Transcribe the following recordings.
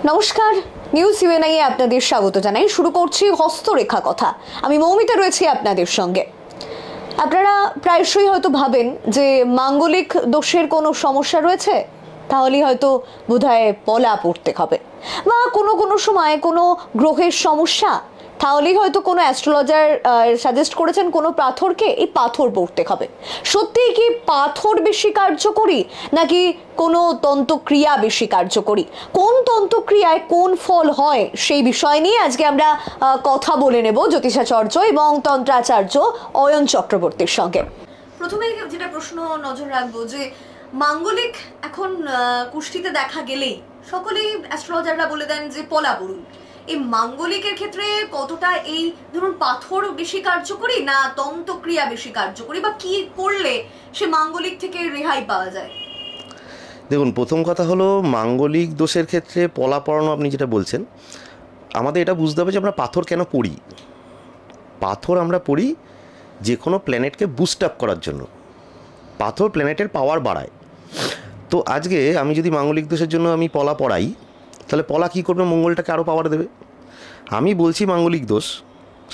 নমস্কার, news UNI এ আপনাদের স্বাগত জানাই। শুরু করছি হস্তরেখা কথা। আমি মৌমিতা রয়েছি আপনাদের সঙ্গে। আপনারা প্রায়শই হয়তো ভাবেন যে মাঙ্গলিক দোষের কোনো সমস্যা রয়েছে, তাহলেই হয়তো বোধহয় পলা পড়তে হবে, বা কোনো সময় কোনো গ্রহের সমস্যা, তাহলেই হয়তো কোনো অ্যাস্ট্রোলজার সাজেস্ট করেছেন কোনো পাথরকে এই পাথর পড়তে হবে। সত্যিই কি পাথর বেশি কার্যকরী, নাকি কোনো তন্ত্রক্রিয়া বেশি কার্যকরী? কোন তন্ত্রক্রিয়ায় কোন ফল হয়, সেই বিষয় নিয়ে আজকে আমরা কথা বলে নেব জ্যোতিষাচার্য এবং তন্ত্রাচার্য অয়ন চক্রবর্তীর সঙ্গে। প্রথমে যেটা প্রশ্ন নজর রাখবো, যে মাঙ্গলিক এখন কুষ্টিতে দেখা গেলেই সকলেই অ্যাস্ট্রোলজাররা বলে দেন যে পলা পড়ুন। এই মাঙ্গলিকের ক্ষেত্রে কতটা এই ধরুন পাথর বেশি কার্যকরী, না তন্ত্রক্রিয়া বেশি কার্যকরী, বা কি করলে সে মাঙ্গলিক থেকে রেহাই পাওয়া যায়? দেখুন, প্রথম কথা হলো মাঙ্গলিক দোষের ক্ষেত্রে পলা পড়ানো, আপনি যেটা বলছেন, আমাদের এটা বুঝতে হবে যে আমরা পাথর কেন পড়ি। পাথর আমরা পড়ি যে কোনো প্ল্যানেটকে বুস্ট আপ করার জন্য। পাথর প্ল্যানেটের পাওয়ার বাড়ায়। তো আজকে আমি যদি মাঙ্গলিক দোষের জন্য আমি পলা পড়াই, তাহলে পলা কী করবে? মঙ্গলটাকে আরও পাওয়ার দেবে। আমি বলছি মাঙ্গলিক দোষ,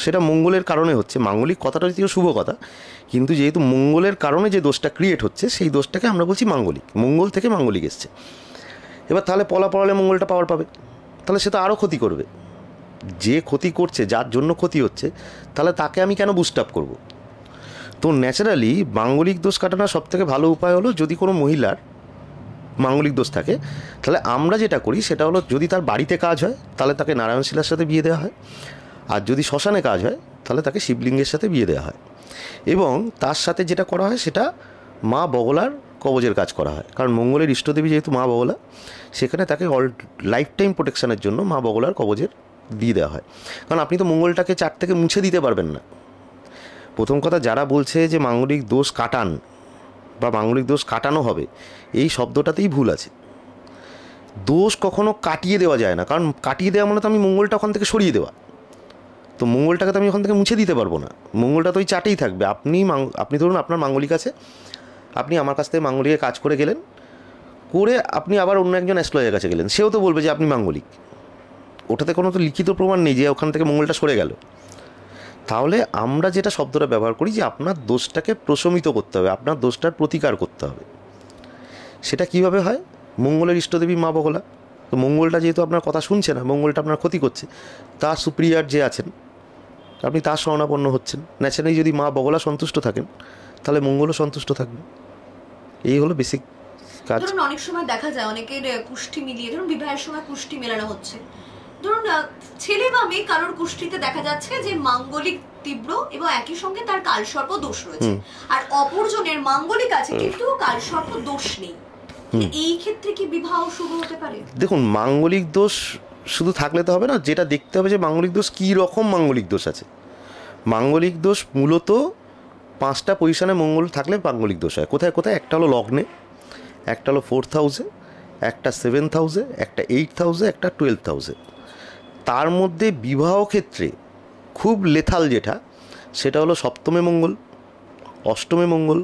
সেটা মঙ্গলের কারণে হচ্ছে। মাঙ্গলিক কথাটা যদিও শুভ কথা, কিন্তু যেহেতু মঙ্গলের কারণে যে দোষটা ক্রিয়েট হচ্ছে, সেই দোষটাকে আমরা বলছি মাঙ্গলিক। মঙ্গল থেকে মাঙ্গলিক এসছে। এবার তাহলে পলা পড়ালে মঙ্গলটা পাওয়ার পাবে, তাহলে সে তো আরও ক্ষতি করবে। যে ক্ষতি করছে, যার জন্য ক্ষতি হচ্ছে, তাহলে তাকে আমি কেন বুস্ট আপ করবো? তো ন্যাচারালি মাঙ্গলিক দোষ কাটানোর সবথেকে ভালো উপায় হলো, যদি কোনো মহিলার মাঙ্গলিক দোষ থাকে, তাহলে আমরা যেটা করি সেটা হলো, যদি তার বাড়িতে কাজ হয় তাহলে তাকে নারায়ণশিলার সাথে বিয়ে দেওয়া হয়, আর যদি শ্মশানে কাজ হয় তাহলে তাকে শিবলিঙ্গের সাথে বিয়ে দেওয়া হয়। এবং তার সাথে যেটা করা হয় সেটা মা বগলার কবজের কাজ করা হয়। কারণ মঙ্গলের ইষ্টদেবী যেহেতু মা বগলা, সেখানে তাকে লাইফ টাইম প্রোটেকশানের জন্য মা বগলার কবজের দিয়ে দেওয়া হয়। কারণ আপনি তো মঙ্গলটাকে চার থেকে মুছে দিতে পারবেন না। প্রথম কথা, যারা বলছে যে মাঙ্গলিক দোষ কাটান বা মাঙ্গলিক দোষ কাটানো হবে, এই শব্দটাতেই ভুল আছে। দোষ কখনো কাটিয়ে দেওয়া যায় না। কারণ কাটিয়ে দেওয়া মানে তো আমি মঙ্গলটা ওখান থেকে সরিয়ে দেওয়া। তো মঙ্গলটাকে তো আমি ওখান থেকে মুছে দিতে পারবো না। মঙ্গলটা তো ওই চাটেই থাকবে। আপনি ধরুন আপনার মাঙ্গলিক আছে, আপনি আমার কাছ থেকে মাঙ্গলিকে কাজ করে গেলেন, করে আপনি আবার অন্য একজন অ্যাস্ট্রোলজারের কাছে গেলেন, সেও তো বলবে যে আপনি মাঙ্গলিক। ওটাতে কোনো তো লিখিত প্রমাণ নেই যে ওখান থেকে মঙ্গলটা সরে গেল। তাহলে আমরা যেটা শব্দটা ব্যবহার করি, যে আপনার দোষটাকে প্রশমিত করতে হবে, আপনার দোষটার প্রতিকার করতে হবে। সেটা কিভাবে হয়? মঙ্গলের ইষ্টদেবী মা বগলা। তো মঙ্গলটা যেহেতু আপনার কথা শুনছে না, মঙ্গলটা আপনার ক্ষতি করছে, তার সুপ্রিয়ার যে আছেন, আপনি তার শরণাপন্ন হচ্ছেন। ন্যাচারালি যদি মা বগলা সন্তুষ্ট থাকেন, তাহলে মঙ্গলও সন্তুষ্ট থাকবে। এই হলো বেসিক কাজ। ধরুন অনেক সময় দেখা যায় অনেকের কুষ্টি মিলিয়ে, ধরুন বিবাহের সময় কুষ্টি মেলানো হচ্ছে, ধরুন ছেলে বা মেয়ে কারোর কুষ্টিতে দেখা যাচ্ছে যে মাঙ্গলিক তীব্র এবং একই সঙ্গে তার কালসর্প দোষ রয়েছে, আর অপরজনের মাঙ্গলিক আছে কিন্তু কালসর্প দোষ নেই। এই ক্ষেত্রে কি বিবাহ শুভ হতে পারে? দেখুন, মাঙ্গলিক দোষ শুধু থাকলে তো হবে না, যেটা দেখতে হবে যে মাঙ্গলিক দোষ কী রকম মাঙ্গলিক দোষ আছে। মাঙ্গলিক দোষ মূলত 5টা পজিশনে মঙ্গল থাকলে মাঙ্গলিক দোষ হয়। কোথায় কোথায়? একটা হলো লগ্নে, একটা হলো 4th হাউসে, একটা 7th হাউসে, একটা 8th হাউসে, একটা 12th হাউসে। তার মধ্যে বিবাহ ক্ষেত্রে খুব লেথাল যেটা, সেটা হলো 7মে মঙ্গল, 8মে মঙ্গল,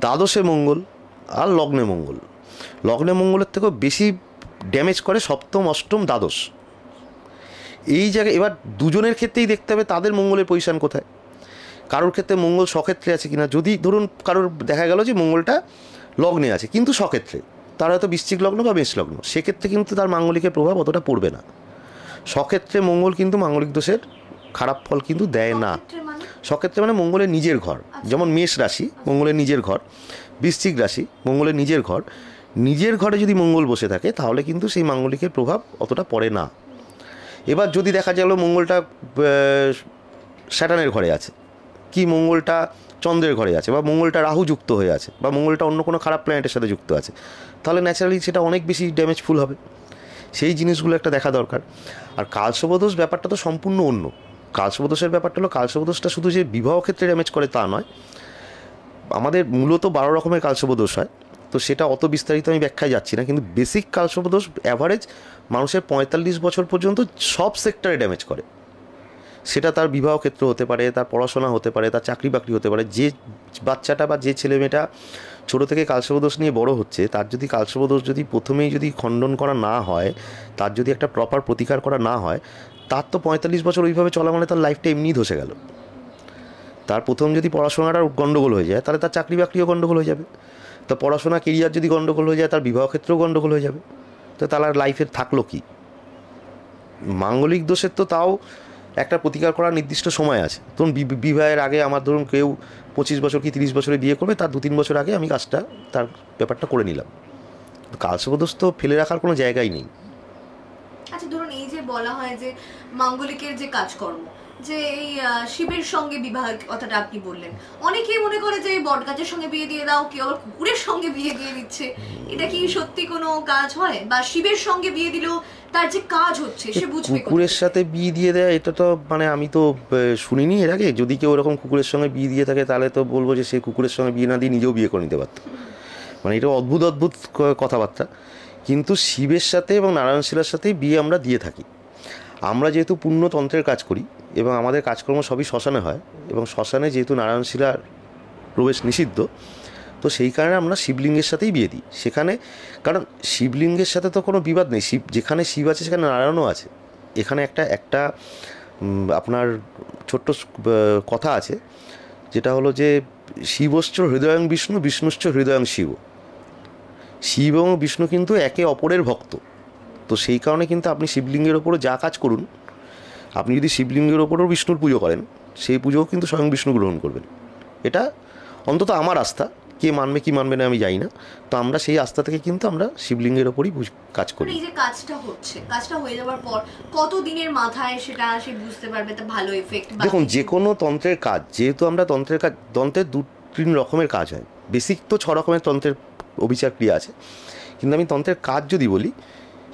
দ্বাদশে মঙ্গল, আর লগ্নে মঙ্গল। লগ্নে মঙ্গলের থেকেও বেশি ড্যামেজ করে 7ম, 8ম, দ্বাদশ। এই জায়গায় এবার দুজনের ক্ষেত্রেই দেখতে হবে তাদের মঙ্গলের পজিশন কোথায়। কারোর ক্ষেত্রে মঙ্গল স্বক্ষেত্রে আছে কিনা। যদি ধরুন কারোর দেখা গেল যে মঙ্গলটা লগ্নে আছে কিন্তু স্বক্ষেত্রে, তার হয়তো বৃশ্চিক লগ্ন বা মেষ লগ্ন, সেক্ষেত্রে কিন্তু তার মাঙ্গলিকের প্রভাব অতটা পড়বে না। স্বক্ষেত্রে মঙ্গল কিন্তু মাঙ্গলিক দোষের খারাপ ফল কিন্তু দেয় না। স্বক্ষেত্রে মানে মঙ্গলের নিজের ঘর, যেমন মেষ রাশি মঙ্গলের নিজের ঘর, বৃশ্চিক রাশি মঙ্গলের নিজের ঘর। নিজের ঘরে যদি মঙ্গল বসে থাকে, তাহলে কিন্তু সেই মাঙ্গলিকের প্রভাব অতটা পড়ে না। এবার যদি দেখা গেল মঙ্গলটা স্যাটার্নের ঘরে আছে, কি মঙ্গলটা চন্দ্রের ঘরে আছে, বা মঙ্গলটা রাহু যুক্ত হয়ে আছে, বা মঙ্গলটা অন্য কোনো খারাপ প্ল্যানেটের সাথে যুক্ত আছে, তাহলে ন্যাচারালি সেটা অনেক বেশি ড্যামেজফুল হবে। সেই জিনিসগুলো একটা দেখা দরকার। আর কালসর্পদোষ ব্যাপারটা তো সম্পূর্ণ অন্য। কালসর্পদোষের ব্যাপারটা হলো, কালসর্পদোষটা শুধু যে বিবাহ ক্ষেত্রে ড্যামেজ করে তা নয়, আমাদের মূলত 12 রকমের কালসর্পদোষ হয়। তো সেটা অত বিস্তারিত আমি ব্যাখ্যায় যাচ্ছি না, কিন্তু বেসিক কালসর্পদোষ অ্যাভারেজ মানুষের 45 বছর পর্যন্ত সব সেক্টরে ড্যামেজ করে। সেটা তার বিবাহ ক্ষেত্র হতে পারে, তার পড়াশোনা হতে পারে, তার চাকরি বাকরি হতে পারে। যে বাচ্চাটা বা যে ছেলে মেয়েটা ছোটো থেকে কালসর্পদোষ নিয়ে বড় হচ্ছে, তার যদি কালসর্পদোষ যদি প্রথমেই যদি খণ্ডন করা না হয়, তার যদি একটা প্রপার প্রতিকার করা না হয়, তার তো 45 বছর ওইভাবে চলা মানে তার লাইফটা এমনিই ধসে গেল। তার প্রথম যদি পড়াশোনাটার গণ্ডগোল হয়ে যায়, তাহলে তার চাকরি বাকরিও গণ্ডগোল হয়ে যাবে। তো পড়াশোনা কেরিয়ার যদি গণ্ডগোল হয়ে যায়, তার বিবাহ ক্ষেত্রেও গণ্ডগোল হয়ে যাবে। তো তার আর লাইফের থাকলো কি? মাঙ্গলিক দোষের তো তাও একটা প্রতিকার করার নির্দিষ্ট সময় আছে। ধরুন বিবাহের আগে আমার ধরুন কেউ 25 বছর কি 30 বছরে বিয়ে করবে, তার 2-3 বছর আগে আমি কাজটা তার ব্যাপারটা করে নিলাম। কালসর্পদোষ তো ফেলে রাখার কোনো জায়গাই নেই। আচ্ছা, ধরুন এই যে বলা হয় যে মাঙ্গলিকের যে কাজকর্ম, যে এই শিবের সঙ্গে বিবাহের কথাটা আপনি বললেন, অনেকেই মনে করে যে বটগাছের সঙ্গে বিয়ে দিয়ে দাও, কেউ আবার কুকুরের সঙ্গে বিয়ে দিয়ে দিচ্ছে। এটা কি সত্যি কোনো কাজ হয়, বা শিবের সঙ্গে বিয়ে দিলেও তার যে কাজ হচ্ছে সে বুঝবে? কুকুরের সাথে বিয়ে দিয়ে দেয়, এটা তো মানে আমি তো শুনিনি এর আগে। যদি কেউ এরকম কুকুরের সঙ্গে বিয়ে দিয়ে থাকে, তাহলে তো বলবো যে সে কুকুরের সঙ্গে বিয়ে না দিয়ে নিজেও বিয়ে করে নিতে পারত। মানে এটা অদ্ভুত অদ্ভুত কথাবার্তা। কিন্তু শিবের সাথে এবং নারায়ণশিলার সাথেই বিয়ে আমরা দিয়ে থাকি। আমরা যেহেতু পুণ্যতন্ত্রের কাজ করি এবং আমাদের কাজকর্ম সবই শ্মশানে হয়, এবং শ্মশানে যেহেতু নারায়ণশিলার প্রবেশ নিষিদ্ধ, তো সেই কারণে আমরা শিবলিঙ্গের সাথেই বিয়ে দিই সেখানে। কারণ শিবলিঙ্গের সাথে তো কোনো বিবাদ নেই। যেখানে শিব আছে সেখানে নারায়ণও আছে। এখানে একটা আপনার ছোট্ট কথা আছে, যেটা হলো যে শিবশ্চ হৃদয়ং বিষ্ণু, বিষ্ণুশ্চ হৃদয়ং শিব। শিব এবং বিষ্ণু কিন্তু একে অপরের ভক্ত। তো সেই কারণে কিন্তু আপনি শিবলিঙ্গের ওপরও যা কাজ করুন, আপনি যদি শিবলিঙ্গের ওপরও বিষ্ণুর পুজো করেন, সেই পুজোও কিন্তু স্বয়ং বিষ্ণু গ্রহণ করবেন। এটা অন্তত আমার আস্থা। কে মানবে কি মানবে না আমি জানি না। তো আমরা সেই আস্থা থেকে কিন্তু আমরা শিবলিঙ্গের ওপরই কাজ করি। এই যে কাজটা হচ্ছে, কাজটা হয়ে যাওয়ার পর কত দিনের মাথায় সেটা সে বুঝতে পারবে তা ভালো এফেক্ট? দেখুন, যে কোনো তন্ত্রের কাজ, যেহেতু আমরা তন্ত্রের কাজ, তন্ত্রের 2-3 রকমের কাজ হয়। বেসিক তো 6 রকমের তন্ত্রের অভিচার ক্রিয়া আছে। কিন্তু আমি তন্ত্রের কাজ যদি বলি,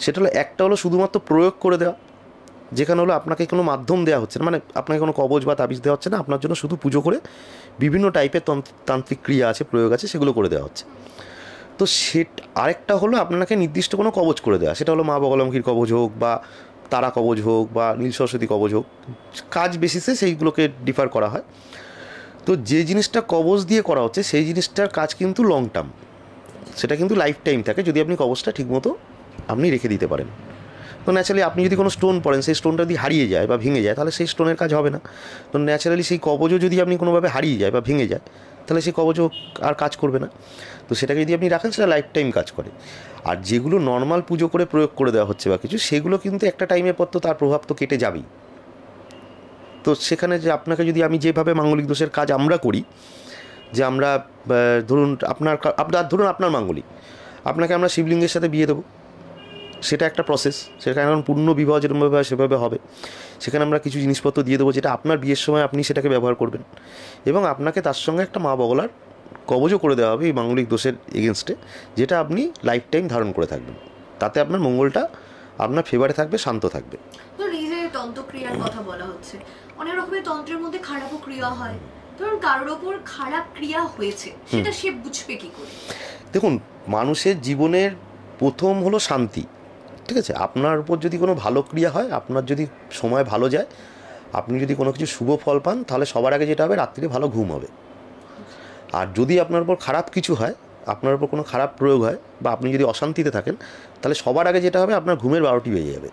সেটা হলো একটা হলো শুধুমাত্র প্রয়োগ করে দেওয়া, যেখানে হলো আপনাকে কোনো মাধ্যম দেওয়া হচ্ছে না, মানে আপনাকে কোনো কবচ বা তাবিজ দেওয়া হচ্ছে না, আপনার জন্য শুধু পুজো করে বিভিন্ন টাইপের তান্ত্রিক ক্রিয়া আছে, প্রয়োগ আছে, সেগুলো করে দেওয়া হচ্ছে। তো আরেকটা হলো আপনাকে নির্দিষ্ট কোনো কবচ করে দেওয়া, সেটা হলো মা বগলামুখীর কবচ হোক বা তারা কবচ হোক বা নীল সরস্বতী কবচ হোক, কাজ বেসিসে সেইগুলোকে ডিফার করা হয়। তো যে জিনিসটা কবচ দিয়ে করা হচ্ছে সেই জিনিসটার কাজ কিন্তু লং টার্ম, সেটা কিন্তু লাইফ টাইম থাকে যদি আপনি কবচটা ঠিকমতো আপনি রেখে দিতে পারেন। তো ন্যাচারালি আপনি যদি কোনো স্টোন পড়েন, সেই স্টোনটা যদি হারিয়ে যায় বা ভেঙে যায়, তাহলে সেই স্টোনের কাজ হবে না। তো ন্যাচারালি সেই কবচও যদি আপনি কোনোভাবে হারিয়ে যায় বা ভেঙে যায়, তাহলে সেই কবচও আর কাজ করবে না। তো সেটাকে যদি আপনি রাখেন, সেটা লাইফ টাইম কাজ করে। আর যেগুলো নর্মাল পুজো করে প্রয়োগ করে দেওয়া হচ্ছে বা কিছু, সেগুলো কিন্তু একটা টাইমের পর তো তার প্রভাব তো কেটে যাবেই। তো সেখানে যে আপনাকে যদি আমি যেভাবে মাঙ্গলিক দোষের কাজ আমরা করি, যে আমরা ধরুন আপনার মাঙ্গলিক, আপনাকে আমরা শিবলিঙ্গের সাথে বিয়ে দেবো, সেটা একটা প্রসেস। সেখানে এখন পূর্ণ বিবাহ যেরকমভাবে হয় সেভাবে হবে। সেখানে আমরা কিছু জিনিসপত্র দিয়ে দেবো, যেটা আপনার বিয়ের সময় আপনি সেটাকে ব্যবহার করবেন, এবং আপনাকে তার সঙ্গে একটা মা বগলার কবজও করে দেওয়া হবে এই মাঙ্গলিক দোষের এগেনস্টে, যেটা আপনি লাইফ টাইম ধারণ করে থাকবেন। তাতে আপনার মঙ্গলটা আপনার ফেভারে থাকবে, শান্ত থাকবে। ধরুন এই যে তন্ত্রক্রিয়ার কথা বলা হচ্ছে, অনেক রকমের তন্ত্রের মধ্যে খারাপও ক্রিয়া হয়। ধরুন কারোর ওপর খারাপ ক্রিয়া হয়েছে, সেটা সে বুঝবে কি করে? দেখুন, মানুষের জীবনের প্রথম হলো শান্তি, ঠিক আছে? আপনার উপর যদি কোনো ভালো ক্রিয়া হয়, আপনার যদি সময় ভালো যায়, আপনি যদি কোনো কিছু শুভ ফল পান, তাহলে সবার আগে যেটা হবে, রাত্রিরে ভালো ঘুম হবে। আর যদি আপনার উপর খারাপ কিছু হয়, আপনার উপর কোনো খারাপ প্রয়োগ হয়, বা আপনি যদি অশান্তিতে থাকেন, তাহলে সবার আগে যেটা হবে, আপনার ঘুমের 12টি বেজে যাবে।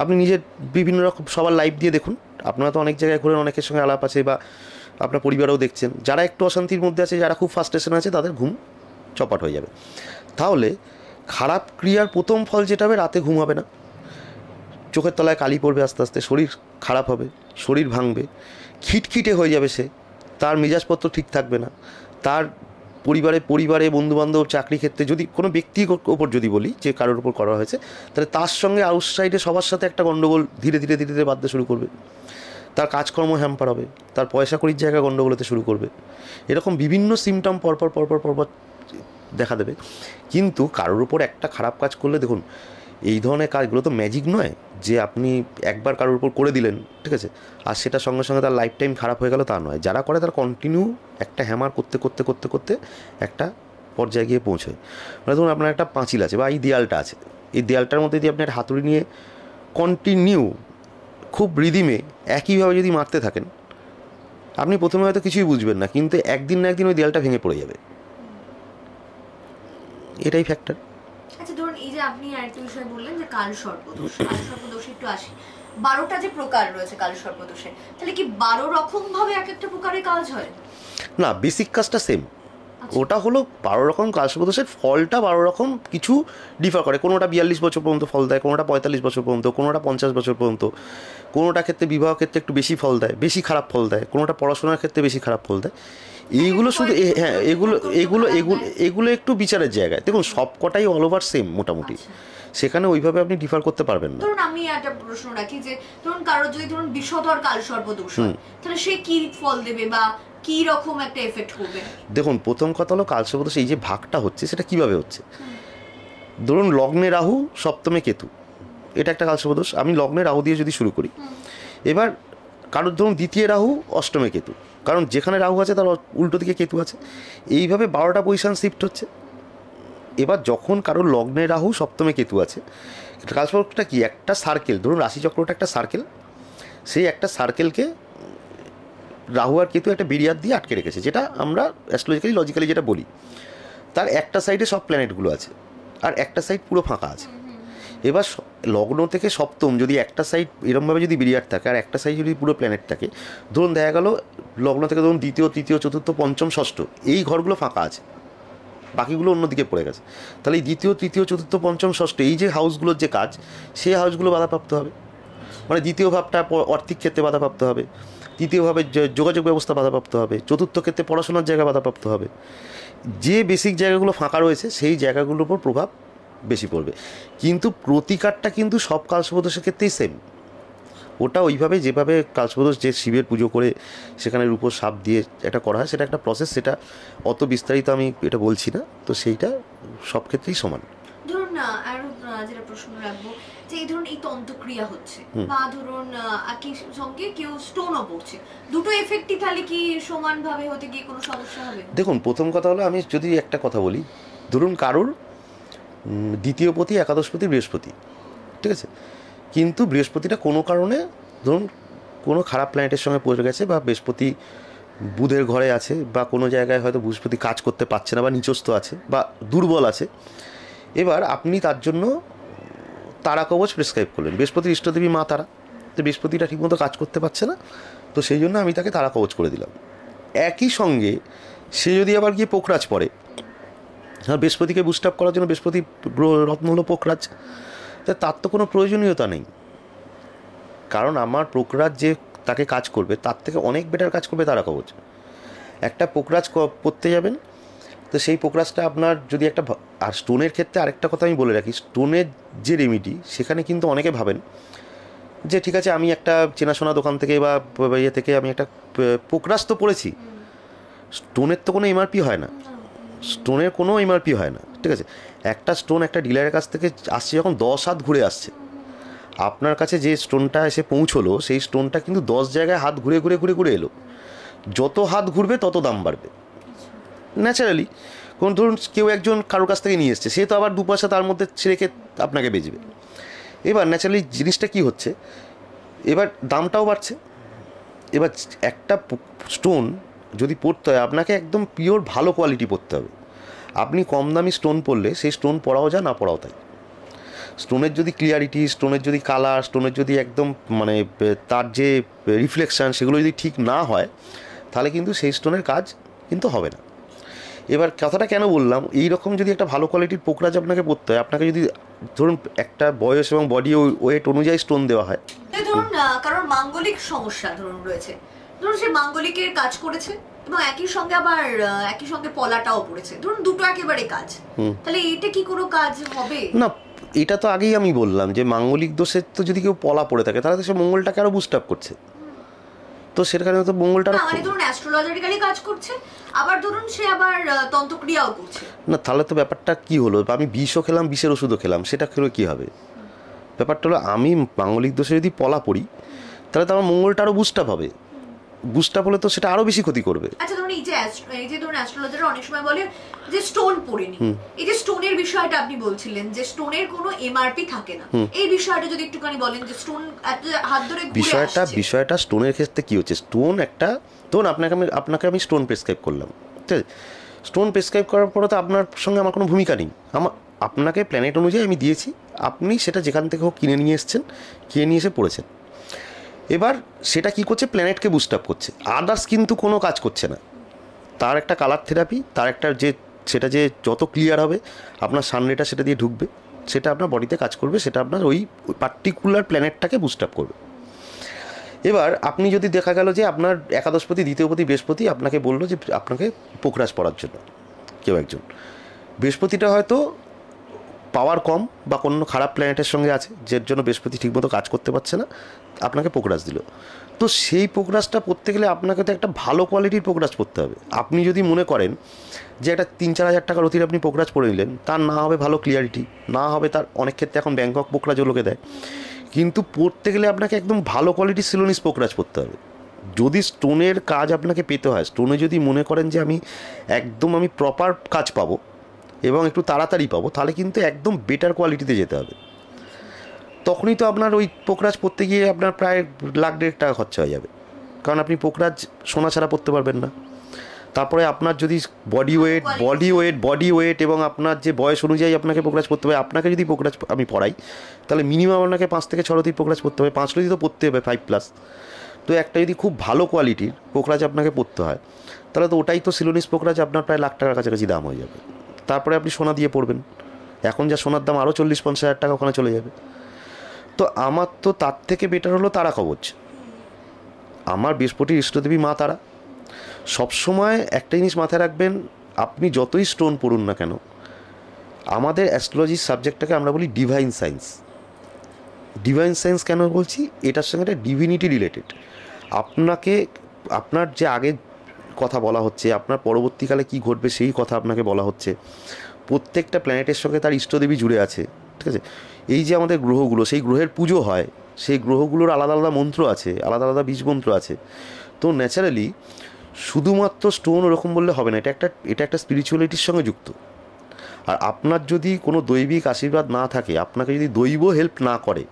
আপনি নিজের বিভিন্ন রকম সবার লাইফ দিয়ে দেখুন, আপনারা তো অনেক জায়গায় ঘুরেন, অনেকের সঙ্গে আলাপ আছে, বা আপনার পরিবারেও দেখছেন, যারা একটু অশান্তির মধ্যে আছে, যারা খুব ফার্স্ট্রেশন আছে, তাদের ঘুম চপাট হয়ে যাবে। তাহলে খারাপ ক্রিয়ার প্রথম ফল যেটা হবে, রাতে ঘুম হবে না, চোখের তলায় কালি পড়বে, আস্তে আস্তে শরীর খারাপ হবে, শরীর ভাঙবে, খিটখিটে হয়ে যাবে সে, তার মেজাজপত্র ঠিক থাকবে না, তার পরিবারে বন্ধুবান্ধব, চাকরি ক্ষেত্রে, যদি কোনো ব্যক্তির ওপর যদি বলি যে কারোর ওপর করা হয়েছে, তাহলে তার সঙ্গে আউটসাইডে সবার সাথে একটা গণ্ডগোল ধীরে ধীরে ধীরে ধীরে বাঁধতে শুরু করবে। তার কাজকর্ম হ্যাম্পার হবে, তার পয়সা কড়ির জায়গায় গণ্ডগোল হতে শুরু করবে। এরকম বিভিন্ন সিমটম পরপর দেখা দেবে। কিন্তু কারোর উপর একটা খারাপ কাজ করলে, দেখুন, এই ধরনের কাজগুলো তো ম্যাজিক নয় যে আপনি একবার কারোর উপর করে দিলেন, ঠিক আছে, আর সেটা সঙ্গে সঙ্গে তার লাইফ টাইম খারাপ হয়ে গেল, তা নয়। যারা করে তারা কন্টিনিউ একটা হ্যামার করতে করতে করতে করতে একটা পর্যায়ে গিয়ে পৌঁছয়। মানে ধরুন আপনার একটা পাঁচিল আছে বা এই দেয়ালটা আছে, এই দেয়ালটার মধ্যে যদি আপনি একটা হাতুড়ি নিয়ে কন্টিনিউ খুব রিদিমে একইভাবে যদি মারতে থাকেন, আপনি প্রথমে হয়তো কিছুই বুঝবেন না, কিন্তু একদিন না একদিন ওই দেয়ালটা ভেঙে পড়ে যাবে। এটাই ফ্যাক্টর। আচ্ছা ধরুন এই যে আপনি আরেকটা বিষয় বললেন যে কালসর্পদোষ, কালসর্পদোষে একটু আসি, 12টা যে প্রকার রয়েছে কালসর্পদোষে, তাহলে কি 12 রকম ভাবে এক একটা প্রকারের কাজ হয়? না, বেসিক কাজটা সেম। ওটা হলো 12 রকম কালসর্পদোষের ফলটা 12 রকম কিছু ডিফার করে। কোনোটা 42 বছর পর্যন্ত ফল দেয়, কোনোটা 45 বছর পর্যন্ত, কোনোটা 50 বছর পর্যন্ত, কোনোটা ক্ষেত্রে বিবাহ ক্ষেত্রে একটু বেশি ফল দেয়, বেশি খারাপ ফল দেয়, কোনোটা পড়াশোনার ক্ষেত্রে বেশি খারাপ ফল দেয়। এইগুলো শুধু হ্যাঁ, এগুলো এগুলো এগুলো এগুলো একটু বিচারের জায়গায়। দেখুন সব কটাই অল ওভার সেম মোটামুটি, সেখানে ওইভাবে আপনি ডিফার করতে পারবেন না। ধরুন আমি একটা প্রশ্ন রাখি যে ধরুন কারোর যদি ধরুন বিষধর কালসর্পদোষ হয়, তাহলে সে কি ফল দেবে বা কি রকম একটা এফেক্ট করবে? দেখুন প্রথম কথা হলো কালসর্পদোষ এই যে ভাগটা হচ্ছে সেটা কিভাবে হচ্ছে। ধরুন লগ্নে রাহু, সপ্তমে কেতু, এটা একটা কালসর্পদোষ। আমি লগ্নে রাহু দিয়ে যদি শুরু করি, এবার কারোর ধরুন দ্বিতীয় রাহু, অষ্টমে কেতু, কারণ যেখানে রাহু আছে তার উল্টো দিকে কেতু আছে, এইভাবে 12টা পজিশন শিফট হচ্ছে। এবার যখন কারোর লগ্নে রাহু, সপ্তমে কেতু আছে, কালসর্পটা কি একটা সার্কেল, ধরুন রাশিচক্রটা একটা সার্কেল, সেই একটা সার্কেলকে রাহু আর কেতু একটা বেরিয়ার দিয়ে আটকে রেখেছে, যেটা আমরা অ্যাস্ট্রোলজিক্যালি লজিক্যালি যেটা বলি। তার একটা সাইডে সব প্ল্যানেটগুলো আছে আর একটা সাইড পুরো ফাঁকা আছে। এবার লগ্ন থেকে সপ্তম যদি একটা সাইড এরমভাবে যদি বিরিয়ার থাকে আর একটা সাইড যদি পুরো প্ল্যানেট থাকে, ধরুন দেখা গেল লগ্ন থেকে ধরুন দ্বিতীয়, তৃতীয়, চতুর্থ, পঞ্চম, ষষ্ঠ এই ঘরগুলো ফাঁকা আছে, বাকিগুলো অন্যদিকে পড়ে গেছে, তাহলে এই দ্বিতীয়, তৃতীয়, চতুর্থ, পঞ্চম, ষষ্ঠ এই যে হাউসগুলোর যে কাজ, সেই হাউসগুলো বাধাপ্রাপ্ত হবে। মানে দ্বিতীয় ভাবটা আর্থিক ক্ষেত্রে বাধাপ্রাপ্ত হবে, তৃতীয়ভাবে যোগাযোগ ব্যবস্থা বাধাপ্রাপ্ত হবে, চতুর্থ ক্ষেত্রে পড়াশোনার জায়গা বাধাপ্রাপ্ত হবে। যে বেসিক জায়গাগুলো ফাঁকা রয়েছে সেই জায়গাগুলোর উপর প্রভাব বেশি পড়বে। কিন্তু প্রতিকারটা কিন্তু সব কালসর্পদোষের ক্ষেত্রেই সেম। ওটা ওইভাবে যেভাবে কালসর্পদোষ যে শিবের পুজো করে সেখানে রূপো সাপ দিয়ে একটা করা হয়, সেটা একটা প্রসেস, সেটা অত বিস্তারিত আমি এটা বলছি না, তো সেইটা সব ক্ষেত্রেই সমান। ধরুন আরো যেটা প্রশ্ন রাখবো যে এই ধরুন এই তন্ত্রক্রিয়া হচ্ছে বা ধরুন একই সঙ্গে কেউ স্টোনও পড়ছে, দুটো এফেক্টই তাহলে কি সমানভাবে হতে গিয়ে কোনো সমস্যা হবে? দেখুন প্রথম কথা হলো, আমি যদি একটা কথা বলি, ধরুন কারুর দ্বিতীয়পতি, একাদশপতি বৃহস্পতি, ঠিক আছে, কিন্তু বৃহস্পতিটা কোনো কারণে ধরুন কোনো খারাপ প্ল্যানেটের সঙ্গে পড়ে গেছে, বা বৃহস্পতি বুধের ঘরে আছে, বা কোনো জায়গায় হয়তো বৃহস্পতি কাজ করতে পারছে না বা নিচস্থ আছে বা দুর্বল আছে। এবার আপনি তার জন্য তারা কবচ প্রেসক্রাইব করলেন, বৃহস্পতির ইষ্টদেবী মা তারা, তো বৃহস্পতিটা ঠিকমতো কাজ করতে পারছে না, তো সেই জন্য আমি তাকে তারা কবচ করে দিলাম। একই সঙ্গে সে যদি আবার গিয়ে পোখরাজ পড়ে, আর বৃহস্পতিকে বুস্ট আপ করার জন্য বৃহস্পতি রত্ন হলো পোখরাজ, তার তো কোনো প্রয়োজনীয়তা নেই, কারণ আমার পোখরাজ যে তাকে কাজ করবে তার থেকে অনেক বেটার কাজ করবে তারা কবচ। একটা পোখরাজ পড়তে যাবেন, তো সেই পোখরাজটা আপনার যদি একটা, আর স্টোনের ক্ষেত্রে আরেকটা কথা আমি বলে রাখি, স্টোনের যে রেমিডি সেখানে কিন্তু অনেকে ভাবেন যে ঠিক আছে আমি একটা চেনাশোনা দোকান থেকে বা ইয়ে থেকে আমি একটা পোখরাজ তো পড়েছি, স্টোনের তো কোনো এমআরপি হয় না, স্টোনের কোনো এমআরপি হয় না, ঠিক আছে। একটা স্টোন একটা ডিলারের কাছ থেকে আসছে যখন 10 হাত ঘুরে আসছে, আপনার কাছে যে স্টোনটা এসে পৌঁছলো সেই স্টোনটা কিন্তু 10 জায়গায় হাত ঘুরে ঘুরে ঘুরে ঘুরে এলো, যত হাত ঘুরবে তত দাম বাড়বে ন্যাচারালি। কোন ধরুন কেউ একজন কারোর কাছ থেকে নিয়ে এসছে, সে তো আবার 2 পয়সা তার মধ্যে রেখে আপনাকে বেচবে। এবার ন্যাচারালি জিনিসটা কি হচ্ছে, এবার দামটাও বাড়ছে। এবার একটা স্টোন যদি পড়তে হয় আপনাকে একদম পিওর ভালো কোয়ালিটি পড়তে হবে। আপনি কম দামি স্টোন পড়লে সেই স্টোন পড়াও যায়, না পড়াও তাই। স্টোনের যদি ক্লিয়ারিটি, স্টোনের যদি কালার, স্টোনের যদি একদম মানে তার যে রিফ্লেকশান সেগুলো যদি ঠিক না হয়, তাহলে কিন্তু সেই স্টোনের কাজ কিন্তু হবে না। এবার কথাটা কেন বললাম, এই রকম যদি একটা ভালো কোয়ালিটির পোখরাজ আপনাকে পড়তে হয়, আপনাকে যদি ধরুন একটা বয়স এবং বডি ওয়েট অনুযায়ী স্টোন দেওয়া হয়। ধরুন কারণ মাঙ্গলিক সমস্যা ধরুন রয়েছে, ধরুন সে মাঙ্গলিকের কাজ করেছে এবং একই সঙ্গে আবার একই সঙ্গে পলাটাও পড়েছে, ধরুন দুটো একেবারে কাজ, তাহলে এটা কি কোনো কাজ হবে না? এটা তো আগেই আমি বললাম যে মাঙ্গলিক দোষের তো যদি কেউ পলা পড়ে থাকে তাহলে তো সে মঙ্গলটাকে আরো বুস্ট আপ করছে, তো সেখানে তো মঙ্গলটা মানে ধরুন অ্যাস্ট্রোলজিক্যালি কাজ করছে, আবার ধরুন সে আবার তন্ত্রক্রিয়াও করছে। না, তাহলে তো ব্যাপারটা কি হলো, আমি বিষও খেলাম, বিষের ওষুধও খেলাম, সেটা খেলে কি হবে? ব্যাপারটা হলো আমি মাঙ্গলিক দোষে যদি পলা পড়ি তাহলে তো আমার মঙ্গলটা আরও বুস্ট আপ হবে, বুস্ট আপ হলে তো সেটা আরও বেশি ক্ষতি করবে। আচ্ছা ধরুন এই যে ধরুন অ্যাস্ট্রোলজাররা অনেক সময় বলে যে স্টোন পড়েনি, এই যে স্টোনের বিষয়টা আপনি বলছিলেন যে স্টোনের কোনো এমআরপি থাকে না, এই বিষয়টা যদি একটুখানি বলেন যে স্টোন হাত ধরে ঘুরে আসছে। বিষয়টা স্টোনের ক্ষেত্রে কি হচ্ছে, স্টোন একটা, ধরুন আপনাকে আমি স্টোন প্রেসক্রাইব করলাম, ঠিক আছে, স্টোন প্রেসক্রাইব করার পরে তো আপনার সঙ্গে আমার কোনো ভূমিকা নেই। আপনাকে প্ল্যানেট অনুযায়ী আমি দিয়েছি, আপনি সেটা যেখান থেকে হোক কিনে নিয়ে এসছেন, কিনে নিয়ে এসে পড়েছেন। এবার সেটা কি করছে, প্ল্যানেটকে বুস্ট আপ করছে, আদার্স কিন্তু কোনো কাজ করছে না। তার একটা কালার থেরাপি, তার একটা সেটা যে যত ক্লিয়ার হবে আপনার সানরেটা সেটা দিয়ে ঢুকবে, সেটা আপনার বডিতে কাজ করবে, সেটা আপনার ওই পার্টিকুলার প্ল্যানেটটাকে বুস্ট আপ করবে। এবার আপনি যদি দেখা গেল যে আপনার একাদশপতি দ্বিতীয়পতি বৃহস্পতি আপনাকে বললো যে আপনাকে পোকরাজ পড়ার জন্য, কেউ একজন বৃহস্পতিটা হয়তো পাওয়ার কম বা কোনো খারাপ প্ল্যানেটের সঙ্গে আছে, যার জন্য বৃহস্পতি ঠিকমতো কাজ করতে পারছে না, আপনাকে পোকরাজ দিল। তো সেই পোকরাজটা পড়তে গেলে আপনাকে তো একটা ভালো কোয়ালিটির পোকরাজ পড়তে হবে। আপনি যদি মনে করেন যে একটা 3-4 হাজার টাকার অতিরিক্ত আপনি পোকরাজ পড়ে নিলেন, তার না হবে ভালো ক্লিয়ারিটি, না হবে তার অনেক ক্ষেত্রে এখন ব্যাংকক পোকরাজও লোকে দেয়, কিন্তু পড়তে গেলে আপনাকে একদম ভালো কোয়ালিটির সিলোনিস পোকরাজ পড়তে হবে। যদি স্টোনের কাজ আপনাকে পেতে হয়, স্টোনে যদি মনে করেন যে আমি প্রপার কাজ পাবো এবং একটু তাড়াতাড়ি পাবো, তাহলে কিন্তু একদম বেটার কোয়ালিটিতে যেতে হবে। তখনই তো আপনার ওই পোকরাজ পড়তে গিয়ে আপনার প্রায় 1,00,000-1,500,000 টাকা খরচা হয়ে যাবে, কারণ আপনি পোকরাজ সোনা ছাড়া পড়তে পারবেন না। তারপরে আপনার যদি বডি ওয়েট এবং আপনার যে বয়স অনুযায়ী আপনাকে পোকরাজ পড়তে হবে, আপনাকে যদি পোকরাজ আমি পড়াই তাহলে মিনিমাম আপনাকে 5 থেকে 6 রতি পোকরাজ পড়তে হবে, 5 রতি তো পড়তে হবে 5+। তো একটা যদি খুব ভালো কোয়ালিটির পোকরাজ আপনাকে পড়তে হয়, তাহলে তো ওটাই তো সিলোনিস পোকরাজ আপনার প্রায় 1,00,000 টাকার কাছাকাছি দাম হয়ে যাবে। তারপরে আপনি সোনা দিয়ে পড়বেন, এখন যা সোনার দাম আরও 40-50 হাজার টাকা ওখানে চলে যাবে। তো আমার তো তার থেকে বেটার হলো তারা কবচ। আমার বৃহস্পতির ইষ্টদেবী মা তারা। সবসময় একটা জিনিস মাথায় রাখবেন, আপনি যতই স্টোন পড়ুন না কেন, আমাদের অ্যাস্ট্রোলজির সাবজেক্টটাকে আমরা বলি ডিভাইন সায়েন্স। ডিভাইন সায়েন্স কেন বলছি, এটার সঙ্গে একটা ডিভিনিটি রিলেটেড। আপনাকে আপনার যে আগে কথা বলা হচ্ছে, আপনার পরবর্তীকালে কি ঘটবে সেই কথা আপনাকে বলা হচ্ছে। প্রত্যেকটা প্ল্যানেটের সঙ্গে তার ইষ্টদেবী জুড়ে আছে, ঠিক আছে? এই যে আমাদের গ্রহগুলো, সেই গ্রহের পুজো হয়, সেই গ্রহগুলোর আলাদা আলাদা মন্ত্র আছে, আলাদা আলাদা বীজ মন্ত্র আছে। তো ন্যাচারালি শুধুমাত্র স্টোন ওরকম বললে হবে না, এটা একটা স্পিরিচুয়ালিটির সঙ্গে যুক্ত। আর আপনার যদি কোনো দৈবিক আশীর্বাদ না থাকে, আপনাকে যদি দৈব হেল্প না করে,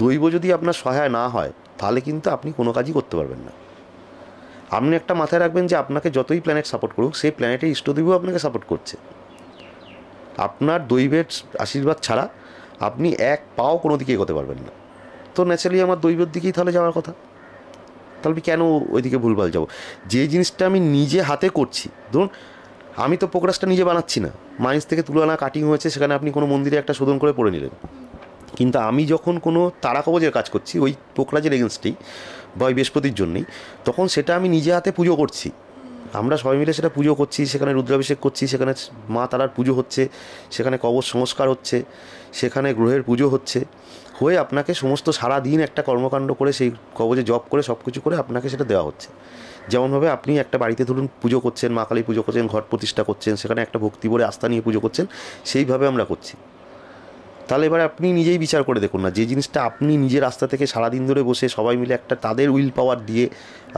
দৈব যদি আপনার সহায় না হয়, তাহলে কিন্তু আপনি কোনো কাজই করতে পারবেন না। আপনি একটা মাথায় রাখবেন যে আপনাকে যতই প্ল্যানেট সাপোর্ট করুক, সেই প্ল্যানেটের ইষ্টদেবীও আপনাকে সাপোর্ট করছে। আপনার দৈবের আশীর্বাদ ছাড়া আপনি এক পাও কোনো দিকে এগোতে পারবেন না। তো ন্যাচারালি আমার দৈবের দিকেই তাহলে যাওয়ার কথা। তাহলে আমি কেন ওইদিকে ভুলভাল যাবো? যে জিনিসটা আমি নিজে হাতে করছি, ধরুন আমি তো পোকরাজটা নিজে বানাচ্ছি না, মাইন্স থেকে তুলে আনা কাটিং হয়েছে, সেখানে আপনি কোনো মন্দিরে একটা শোধন করে পড়ে নিলেন। কিন্তু আমি যখন কোনো তারা কবজের কাজ করছি ওই পোকরাজের এগেনস্টেই বা ওই বৃহস্পতির জন্যেই, তখন সেটা আমি নিজে হাতে পুজো করছি। আমরা সবাই মিলে সেটা পুজো করছি, সেখানে রুদ্রাভিষেক করছি, সেখানে মা তারার পুজো হচ্ছে, সেখানে কবচ সংস্কার হচ্ছে, সেখানে গ্রহের পুজো হচ্ছে, হয়ে আপনাকে সমস্ত সারা দিন একটা কর্মকাণ্ড করে সেই কবচে জপ করে সব কিছু করে আপনাকে সেটা দেওয়া হচ্ছে। যেমনভাবে আপনি একটা বাড়িতে ধরুন পুজো করছেন, মা কালী পুজো করছেন, ঘট প্রতিষ্ঠা করছেন, সেখানে একটা ভক্তি ভরে আস্থা নিয়ে পুজো করছেন, সেইভাবে আমরা করছি। তাহলে এবার আপনি নিজেই বিচার করে দেখুন না, যে জিনিসটা আপনি নিজের রাস্তা থেকে সারাদিন ধরে বসে সবাই মিলে একটা তাদের উইল পাওয়ার দিয়ে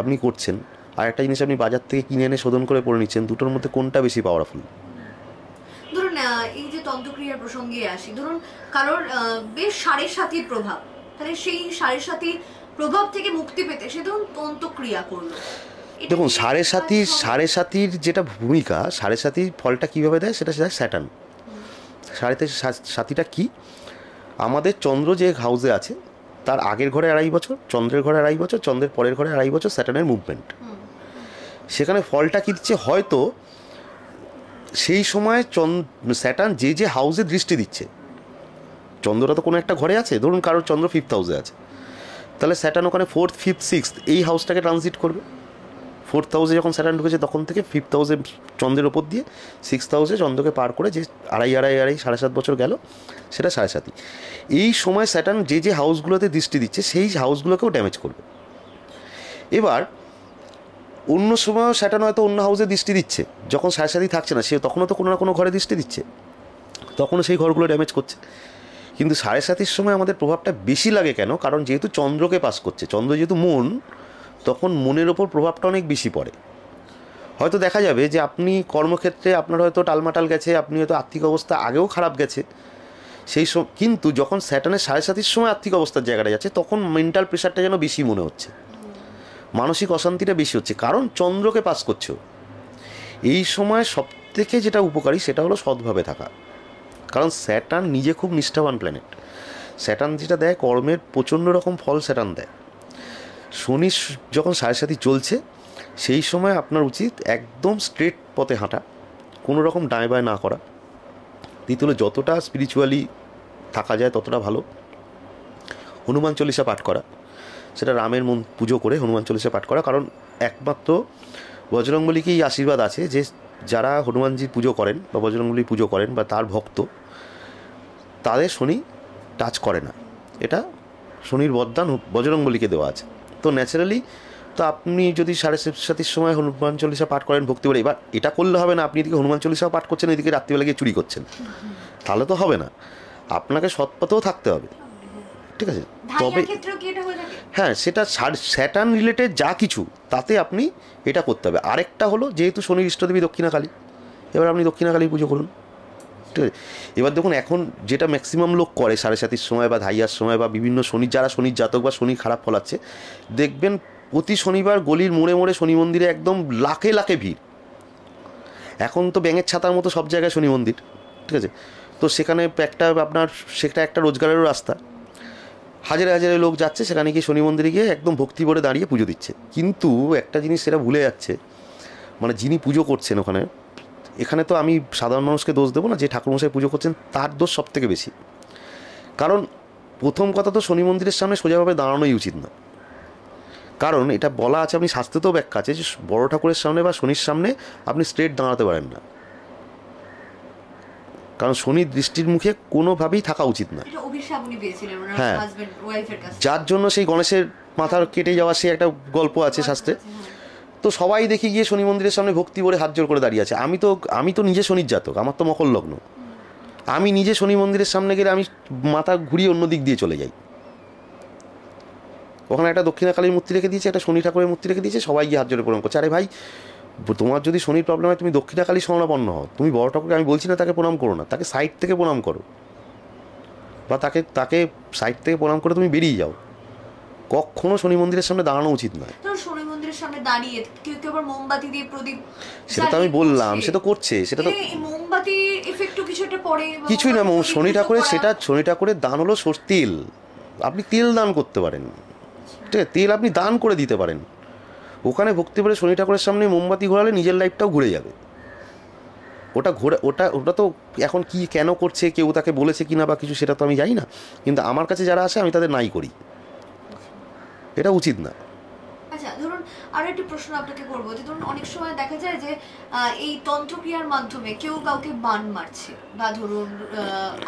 আপনি করছেন, আর একটা জিনিস আপনি বাজার থেকে কিনে এনে শোধন করে পড়ে নিচ্ছেন, দুটোর মধ্যে কোনটা বেশি পাওয়ারফুল? ধরুন এই যে তন্ত্রক্রিয়ার প্রসঙ্গে আসি, ধরুন কারোর বেশ সাড়ে সাতির প্রভাব, তাহলে সেই সাড়ে সাতির প্রভাব থেকে মুক্তি পেতে সে ধরুন তন্ত্রক্রিয়া করলো। দেখুন, সাড়ে সাতির যেটা ভূমিকা, সাড়ে সাতির ফলটা কীভাবে দেয় সেটা স্যাটার্ন। সাতিটা কি, আমাদের চন্দ্র যে হাউসে আছে তার আগের ঘরে 2.5 বছর, চন্দ্রের ঘরে 2.5 বছর, চন্দ্রের পরের ঘরে 2.5 বছর স্যাটার্নের মুভমেন্ট। সেখানে ফলটা কী দিচ্ছে, হয়তো সেই সময় স্যাটার্ন যে হাউসে দৃষ্টি দিচ্ছে, চন্দ্রটা তো কোনো একটা ঘরে আছে, ধরুন কারোর চন্দ্র 5th হাউসে আছে, তাহলে স্যাটার্ন ওখানে 4th, 5th, 6th এই হাউসটাকে ট্রানজিট করবে। 4th হাউসে যখন স্যাটার্ন ঢুকেছে তখন থেকে 5th হাউসে চন্দ্রের ওপর দিয়ে 6th হাউসে চন্দ্রকে পার করে যে 2.5 বছর গেল, সেটা সাড়ে সাতি। এই সময় স্যাটার্ন যে হাউসগুলোতে দৃষ্টি দিচ্ছে সেই হাউসগুলোকেও ড্যামেজ করবে। এবার অন্য সময়ও স্যাটার্ন হয়তো অন্য হাউসে দৃষ্টি দিচ্ছে, যখন সাড়ে সাতি থাকছে না সে তখনও তো কোনো না কোনো ঘরে দৃষ্টি দিচ্ছে, তখনও সেই ঘরগুলো ড্যামেজ করছে। কিন্তু সাড়ে সাতির সময় আমাদের প্রভাবটা বেশি লাগে কেন? কারণ যেহেতু চন্দ্রকে পাস করছে, চন্দ্র যেহেতু মন, তখন মনের ওপর প্রভাবটা অনেক বেশি পড়ে। হয়তো দেখা যাবে যে আপনি কর্মক্ষেত্রে আপনার হয়তো টালমাটাল গেছে, আপনি হয়তো আর্থিক অবস্থা আগেও খারাপ গেছে, সেই সব, কিন্তু যখন স্যাটার্নের সাড়ে সাতির সময় আর্থিক অবস্থার জায়গাটা যাচ্ছে তখন মেন্টাল প্রেশারটা যেন বেশি মনে হচ্ছে, মানসিক অশান্তিটা বেশি হচ্ছে, কারণ চন্দ্রকে পাস করছো। এই সময় সবথেকে যেটা উপকারী সেটা হলো সৎভাবে থাকা, কারণ স্যাটার্ন নিজে খুব নিষ্ঠাবান প্ল্যানেট। স্যাটার্ন যেটা দেয় কর্মের প্রচণ্ড রকম ফল স্যাটার্ন দেয়। শনি যখন 7.5 চলছে সেই সময় আপনার উচিত একদম স্ট্রেট পথে হাঁটা, কোনো রকম ডায় বায় না করা। দ্বিতীয় হলো যতটা স্পিরিচুয়ালি থাকা যায় ততটা ভালো। হনুমান চল্লিশা পাঠ করা, সেটা রামের পুজো করে হনুমান চল্লিশা পাঠ করা, কারণ একমাত্র বজরংবলীকেই আশীর্বাদ আছে যে যারা হনুমানজির পুজো করেন বা বজরংবলীর পুজো করেন বা তার ভক্ত, তাদের শনি টাচ করে না। এটা শনির বরদান বজরংবলীকে দেওয়া আছে। তো ন্যাচারালি তো আপনি যদি 7:30 সময় হনুমান চল্লিশা পাঠ করেন ভক্তি করে, এবার এটা করলে হবে না আপনি এদিকে হনুমান চল্লিশাও পাঠ করছেন, এদিকে রাত্রিবেলা গিয়ে চুরি করছেন, তাহলে তো হবে না। আপনাকে সৎপথেও থাকতে হবে, ঠিক আছে? তবে হ্যাঁ, সেটা স্যাটার্ন রিলেটেড যা কিছু তাতে আপনি এটা করতে হবে। আরেকটা হলো, যেহেতু শনির ইষ্টদেবী দক্ষিণাকালী, এবার আপনি দক্ষিণাকালী পুজো করুন, ঠিক আছে? এবার দেখুন এখন যেটা ম্যাক্সিমাম লোক করে 7:30 সময় বা ধাইয়ার সময় বা বিভিন্ন শনি, যারা শনির জাতক বা শনি খারাপ ফলাচ্ছে, দেখবেন প্রতি শনিবার গলির মোড়ে মোড়ে শনি মন্দিরে একদম লাখে লাখে ভিড়। এখন তো ব্যাঙের ছাতার মতো সব জায়গায় শনি মন্দির, ঠিক আছে? তো সেখানে সেটা একটা রোজগারেরও রাস্তা। হাজারে হাজারে লোক যাচ্ছে সেখানে গিয়ে শনি মন্দিরে গিয়ে একদম ভক্তি ভরে দাঁড়িয়ে পুজো দিচ্ছে। কিন্তু একটা জিনিস সেটা ভুলে যাচ্ছে, মানে যিনি পুজো করছেন ওখানে, এখানে তো আমি সাধারণ মানুষকে দোষ দেবো না, যে ঠাকুরমশাই পুজো করছেন তার দোষ সব থেকে বেশি। কারণ প্রথম কথা তো শনি মন্দিরের সামনে সোজাভাবে দাঁড়ানোই উচিত না, কারণ এটা বলা আছে, আপনি শাস্ত্রেতেও ব্যাখ্যা আছে যে বড় ঠাকুরের সামনে বা শনির সামনে আপনি স্ট্রেট দাঁড়াতে পারেন না, কারণ শনির দৃষ্টির মুখে কোনোভাবেই থাকা উচিত না। হ্যাঁ, যার জন্য সেই গণেশের মাথার কেটে যাওয়া সে একটা গল্প আছে শাস্ত্রে। তো সবাই দেখি গিয়ে শনি মন্দিরের সামনে ভক্তি করে হাত জোর করে দাঁড়িয়ে আছে। আমি তো নিজে শনির জাতক, আমার তো মকর লগ্ন। আমি নিজে শনি মন্দিরের সামনে গেলে আমি মাথা ঘুরিয়ে অন্য দিক দিয়ে চলে যাই। ওখানে একটা দক্ষিণাকালীর মূর্তি রেখে দিয়েছে, একটা শনি ঠাকুরের মূর্তি রেখে দিয়েছে, সবাই গিয়ে হাত জোরে প্রণাম করছে। আরে ভাই, তোমার যদি শনির প্রবলেম হয় তুমি দক্ষিণাকালী শরণাপন্ন হও, তুমি বড় ঠাকুরকে আমি বলছি না তাকে প্রণাম করো না, তাকে সাইড থেকে প্রণাম করো, বা তাকে সাইড থেকে প্রণাম করে তুমি বেরিয়ে যাও। কখনো শনি মন্দিরের সামনে দাঁড়ানো উচিত নয়। শনি মন্দিরের সামনে দাঁড়িয়ে কেউ কেউ আবার মোমবাতি দিয়ে প্রদীপ, সেটা তো আমি বললাম, সে তো করছে, সেটা তো মোমবাতি এফেক্টও কিছুটা পড়ে, কিছুই না। শনি ঠাকুরের সেটা শনি ঠাকুরের দান হলো তেল। আপনি তেল দান করতে পারেন, ঠিক আছে? তেল আপনি দান করে দিতে পারেন। ওখানে ভক্তি করে শনি ঠাকুরের সামনে মোমবাতি ঘোরালে নিজের লাইফটাও ঘুরে যাবে। ওটা তো এখন কি কেন করছে, কেউ তাকে বলেছে কিনা বা কিছু, সেটা তো আমি জানি না, কিন্তু আমার কাছে যারা আসে আমি তাদের নাই করি, এটা উচিত না। আচ্ছা, ধরুন আরো একটি প্রশ্ন আপনাকে করবো, যে ধরুন অনেক সময় দেখা যায় যে এই তন্ত্রক্রিয়ার মাধ্যমে কেউ কাউকে বান মারছে বা ধরুন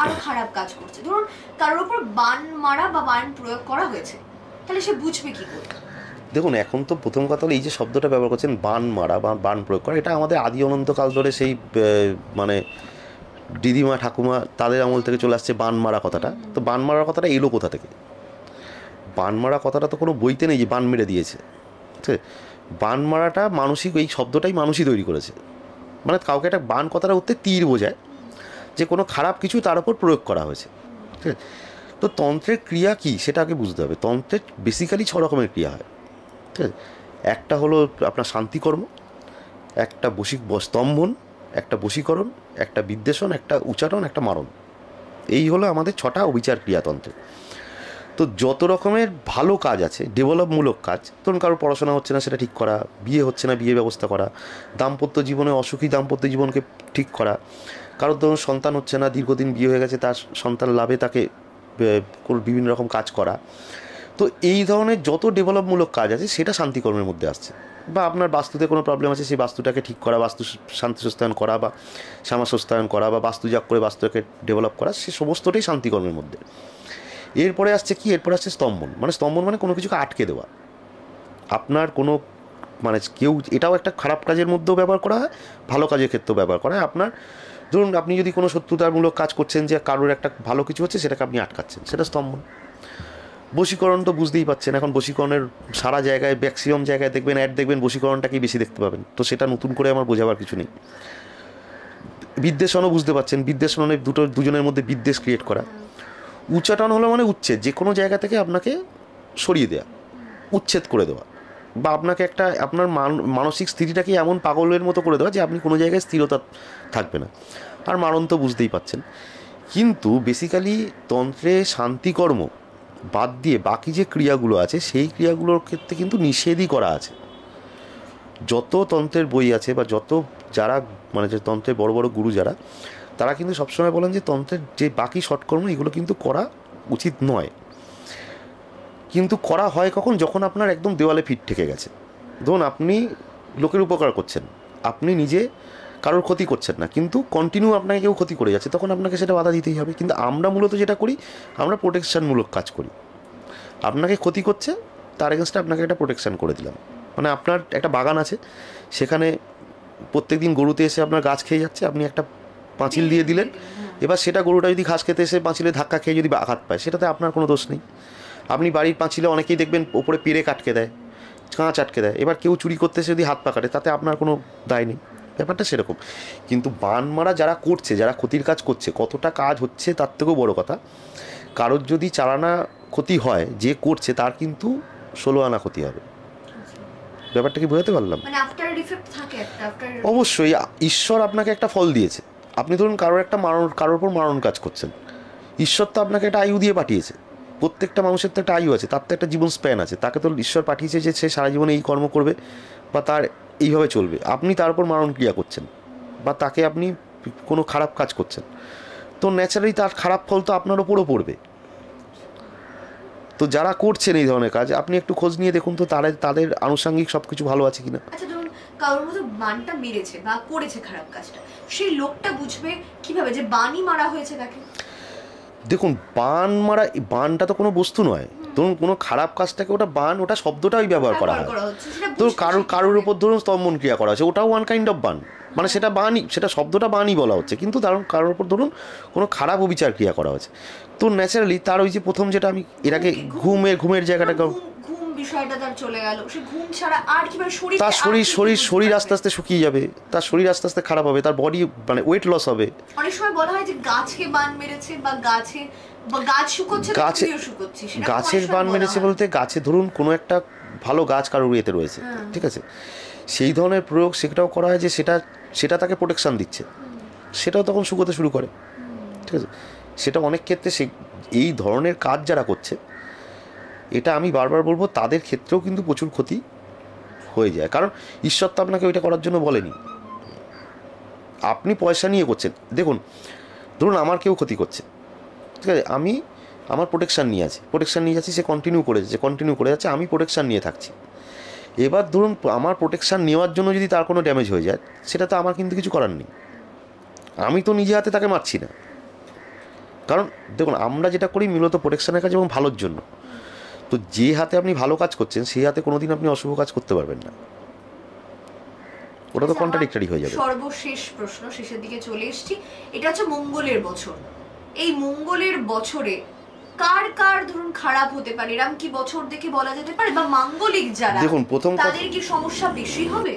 আরো খারাপ কাজ করছে, ধরুন কারোর উপর বান মারা বা বান প্রয়োগ করা হয়েছে, তাহলে সে বুঝবে কি করে? দেখুন, এখন তো প্রথম কথা হলো এই যে শব্দটা ব্যবহার করছেন বান মারা বা বান প্রয়োগ করা, এটা আমাদের আদি অনন্তকাল ধরে সেই মানে দিদিমা ঠাকুমা তাদের আমল থেকে চলে আসছে বান মারা কথাটা। তো বান মারার কথাটা এলো কোথা থেকে? বান মারা কথাটা তো কোনো বইতে নেই যে বান মেরে দিয়েছে, ঠিক আছে? বান মারাটা মানসিক, এই শব্দটাই মানুষই তৈরি করেছে। মানে কাউকে একটা বান কথাটা উঠতে তীর বোঝায়, যে কোনো খারাপ কিছু তার উপর প্রয়োগ করা হয়েছে, ঠিক আছে? তো তন্ত্রের ক্রিয়া কী সেটা আগে বুঝতে হবে। তন্ত্রের বেসিক্যালি 6 রকমের ক্রিয়া হয়, ঠিক আছে? একটা হলো আপনার শান্তিকর্ম, একটা স্তম্ভন, একটা বশীকরণ, একটা বিদ্বেষণ, একটা উচ্চারণ, একটা মারণ। এই হলো আমাদের 6টা অবিচার ক্রিয়াতন্ত্র। তো যত রকমের ভালো কাজ আছে, ডেভেলপমূলক কাজ, ধরুন কারোর পড়াশোনা হচ্ছে না সেটা ঠিক করা, বিয়ে হচ্ছে না বিয়ে ব্যবস্থা করা, দাম্পত্য জীবনে অসুখী দাম্পত্য জীবনকে ঠিক করা, কারোর ধরুন সন্তান হচ্ছে না, দীর্ঘদিন বিয়ে হয়ে গেছে, তার সন্তান লাভে তাকে বিভিন্ন রকম কাজ করা। তো এই ধরনের যত ডেভেলপমূলক কাজ আছে সেটা শান্তিকর্মের মধ্যে আসছে। বা আপনার বাস্তুতে কোনো প্রবলেম আছে, সেই বাস্তুটাকে ঠিক করা, বাস্তু শান্তি সস্তায়ন করা বা শ্যামা সস্তায়ন করা বা বাস্তুজাগ করে বাস্তুটাকে ডেভেলপ করা, সে সমস্তটাই শান্তিকর্মের মধ্যে। এরপরে আসছে কি? এরপরে আসছে স্তম্ভন। স্তম্ভন মানে কোনো কিছুকে আটকে দেওয়া। আপনার কোনো কেউ, এটাও একটা খারাপ কাজের মধ্যেও ব্যবহার করা হয়, ভালো কাজের ক্ষেত্রেও ব্যবহার করা হয়। আপনার ধরুন আপনি যদি কোনো শত্রুতামূলক কাজ করছেন, যে কারোর একটা ভালো কিছু হচ্ছে সেটাকে আপনি আটকাচ্ছেন, সেটা স্তম্ভন। বশীকরণ তো বুঝতেই পাচ্ছেন, এখন বশীকরণের সারা জায়গায় ম্যাক্সিমাম জায়গায় দেখবেন অ্যাড, দেখবেন বশীকরণটাকেই বেশি দেখতে পাবেন। তো সেটা নতুন করে আমার বোঝাবার কিছু নেই। বিদ্বেষণও বুঝতে পারছেন, বিদ্বেষণ মানে দুজনের মধ্যে বিদ্বেষ ক্রিয়েট করা। উচ্চাটন হলো মানে উচ্ছেদ, যে কোনো জায়গা থেকে আপনাকে সরিয়ে দেওয়া, উচ্ছেদ করে দেওয়া, বা আপনাকে একটা আপনার মানসিক স্থিতিটাকে এমন পাগলের মতো করে দেওয়া যে আপনি কোনো জায়গায় স্থিরতা থাকবে না। আর মারণ তো বুঝতেই পাচ্ছেন। কিন্তু বেসিক্যালি তন্ত্রে শান্তিকর্ম বাদ দিয়ে বাকি যে ক্রিয়াগুলো আছে সেই ক্রিয়াগুলোর ক্ষেত্রে কিন্তু নিষেধই করা আছে। যত তন্ত্রের বই আছে বা যত যারা মানে যে তন্ত্রের বড় বড় গুরু যারা, তারা কিন্তু সবসময় বলেন যে তন্ত্রের যে বাকি সৎকর্ম এগুলো কিন্তু করা উচিত নয়। কিন্তু করা হয় কখন? যখন আপনার একদম দেওয়ালে ফিট ঠেকে গেছে। ধরুন আপনি লোকের উপকার করছেন, আপনি নিজে কারোর ক্ষতি করছেন না, কিন্তু কন্টিনিউ আপনাকে কেউ ক্ষতি করে যাচ্ছে, তখন আপনাকে সেটা বাধা দিতেই হবে। কিন্তু আমরা মূলত যেটা করি, আমরা প্রোটেকশানমূলক কাজ করি। আপনাকে ক্ষতি করছে, তার এগেনস্টে আপনাকে একটা প্রোটেকশান করে দিলাম। মানে আপনার একটা বাগান আছে, সেখানে প্রত্যেক দিন গরুতে এসে আপনার গাছ খেয়ে যাচ্ছে, আপনি একটা পাঁচিল দিয়ে দিলেন। এবার সেটা গরুটা যদি ঘাস খেতে এসে পাঁচিলে ধাক্কা খেয়ে যদি আঘাত পায়, সেটাতে আপনার কোনো দোষ নেই। আপনি বাড়ির পাঁচিলে অনেকেই দেখবেন ওপরে পেরে কাটকে দেয়, কাঁচ আটকে দেয়, এবার কেউ চুরি করতে এসে যদি হাত পা কাটে, তাতে আপনার কোনো দায় নেই। ব্যাপারটা সেরকম। কিন্তু বান মারা যারা করছে, যারা ক্ষতির কাজ করছে, কতটা কাজ হচ্ছে তার থেকেও বড় কথা, কারোর যদি 4 আনা ক্ষতি হয়, যে করছে তার কিন্তু 16 আনা ক্ষতি হবে। ব্যাপারটা কি বোঝাতে পারলাম? মানে আফটার ইফেক্ট থাকে একটা অবশ্যই ঈশ্বর আপনাকে একটা ফল দিয়েছে। আপনি ধরুন কারোর উপর মারণ কাজ করছেন, ঈশ্বর তো আপনাকে একটা আয়ু দিয়ে পাঠিয়েছে। প্রত্যেকটা মানুষের তো একটা আয়ু আছে, তার তো একটা জীবন স্প্যান আছে। তাকে তো ঈশ্বর পাঠিয়েছে যে সে সারা জীবনে এই কর্ম করবে বা তার এইভাবে চলবে। আপনি তার উপর মারণ ক্রিয়া করছেন বা তাকে আপনি কোনো খারাপ কাজ করছেন, তো ন্যাচারালি তার খারাপ ফল তো আপনার ওপরও পড়বে। তো যারা করছেন এই ধরনের কাজ, আপনি একটু খোঁজ নিয়ে দেখুন তো তাদের আনুষঙ্গিক সব কিছু ভালো আছে কিনা। আচ্ছা, ধরুন কারোর মতো বানটা মেরেছে বা করেছে খারাপ কাজটা, সেই লোকটা বুঝবে কিভাবে যে বানই মারা হয়েছে তাকে? দেখুন, বানটা তো কোনো বস্তু নয়। ধরুন কোনো খারাপ কাজটাকে ওটা বান, ওটা শব্দটাই ব্যবহার করা হয়। তো কারোর উপর ধরুন স্তম্ভন ক্রিয়া করা হচ্ছে, ওটাও ওয়ান কাইন্ড অফ বান। মানে সেটা বানই, সেটা শব্দটা বানই বলা হচ্ছে, কিন্তু কারোর উপর ধরুন কোনো খারাপ অবিচার ক্রিয়া করা হচ্ছে, তো ন্যাচারালি তার ওই যে প্রথম যেটা আমি এর আগে ঘুমের জায়গাটা, বিষয়টা তার চলে গেল, সে ঘুম ছাড়া আর কিভাবে তার শরীর আস্তে আস্তে শুকিয়ে যাবে, তার শরীর আস্তে আস্তে খারাপ হবে, তার বডি মানে ওয়েট লস হবে। অনেক সময় বলা হয় যে গাছকে বান মেরেছে বা গাছ শুকোচ্ছে, গাছের বান মেরেছে বলতে, গাছে ধরুন কোনো একটা ভালো গাছ কারোর ইয়েতে রয়েছে, ঠিক আছে, সেই ধরনের প্রয়োগ সেটাও করা হয় যে সেটা তাকে প্রোটেকশান দিচ্ছে, সেটাও তখন শুকোতে শুরু করে, ঠিক আছে। সেটা অনেক ক্ষেত্রে এই ধরনের কাজ যারা করছে, এটা আমি বারবার বলবো, তাদের ক্ষেত্রেও কিন্তু প্রচুর ক্ষতি হয়ে যায়। কারণ ঈশ্বর তো আপনাকে ওইটা করার জন্য বলেনি, আপনি পয়সা নিয়ে করছেন। দেখুন, ধরুন আমার কেউ ক্ষতি করছে, ঠিক আছে, আমি আমার প্রোটেকশান নিয়ে যাচ্ছি, সে কন্টিনিউ করে যাচ্ছে, আমি প্রোটেকশান নিয়ে থাকছি। এবার ধরুন আমার প্রোটেকশান নেওয়ার জন্য যদি তার কোনো ড্যামেজ হয়ে যায়, সেটা তো আমার কিন্তু কিছু করার নেই, আমি তো নিজে হাতে তাকে মারছি না। কারণ দেখুন, আমরা যেটা করি মূলত প্রোটেকশানের কাজ এবং ভালোর জন্য। তো যে হাতে আপনি ভালো কাজ করছেন, সেই হাতে কোনোদিন আপনি অশুভ কাজ করতে পারবেন না, ওটা তো কন্ট্রাডিক্টরি হয়ে যাবে। সর্বশেষ প্রশ্ন, শেষের দিকে চলে এসেছি। এটা হচ্ছে মঙ্গলের বছর। এই মঙ্গলের বছরে কার ধরুন খারাপ হতে পারে, এরকম কি বছর দেখে বলা যেতে পারে? বা মাঙ্গলিক যারা, দেখুন তাদের কি সমস্যা বেশি হবে?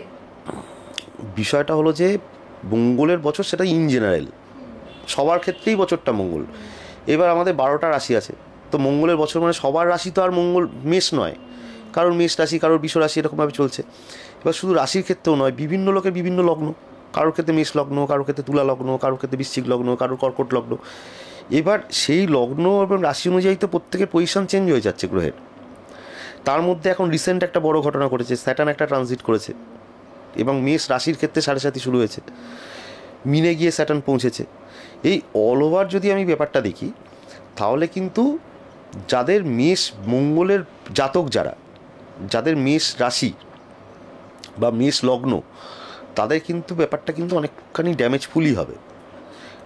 বিষয়টা হলো যে মঙ্গলের বছর, সেটা ইন জেনারেল সবার ক্ষেত্রেই বছরটা মঙ্গল। এবার আমাদের 12টা রাশি আছে, তো মঙ্গলের বছর মানে সবার রাশি তো আর মঙ্গল মেষ নয়, কারোর মেষ রাশি, কারোর বৃষ রাশি, এরকমভাবে চলছে। এবার শুধু রাশির ক্ষেত্রেও নয়, বিভিন্ন লোকের বিভিন্ন লগ্ন, কারোর ক্ষেত্রে মেষ লগ্ন, কারোর ক্ষেত্রে তুলা লগ্ন, কারোর ক্ষেত্রে বৃশ্চিক লগ্ন, কারোর কর্কট লগ্ন। এবার সেই লগ্ন এবং রাশি অনুযায়ী তো প্রত্যেকের পজিশন চেঞ্জ হয়ে যাচ্ছে গ্রহের। তার মধ্যে এখন রিসেন্ট একটা বড় ঘটনা ঘটেছে, স্যাটার্ন একটা ট্রানজিট করেছে, এবং মেষ রাশির ক্ষেত্রে 7.5 শুরু হয়েছে, মিনে গিয়ে স্যাটার্ন পৌঁছেছে। এই অল ওভার যদি আমি ব্যাপারটা দেখি, তাহলে কিন্তু যাদের মেষ মঙ্গলের জাতক, যাদের মেষ রাশি বা মেষ লগ্ন, তাদের কিন্তু ব্যাপারটা কিন্তু অনেকখানি ড্যামেজফুলই হবে।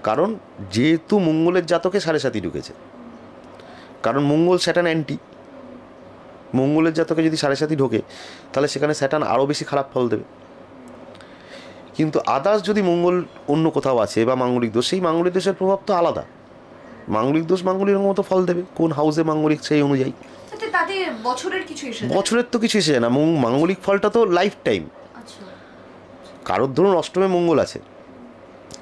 কারণ যেহেতু মঙ্গলের জাতকে 7.5 ঢুকেছে, কারণ মঙ্গল স্যাটার্ন অ্যান্টি, মঙ্গলের জাতকে যদি 7.5 ঢোকে, তাহলে সেখানে স্যাটার্ন আরও বেশি খারাপ ফল দেবে। কিন্তু আদার্স যদি মঙ্গল অন্য কোথাও আছে বা মাঙ্গলিক দোষ, সেই মাঙ্গলিক দোষের প্রভাব তো আলাদা। মাঙ্গলিক দোষ মাঙ্গলিক মতো ফল দেবে, কোন হাউসে মাঙ্গলিক সেই অনুযায়ী। বছরের তো কিছু এসে যায় না, মাঙ্গলিক ফলটা তো লাইফ টাইম। কারোর ধরুন অষ্টমে মঙ্গল আছে,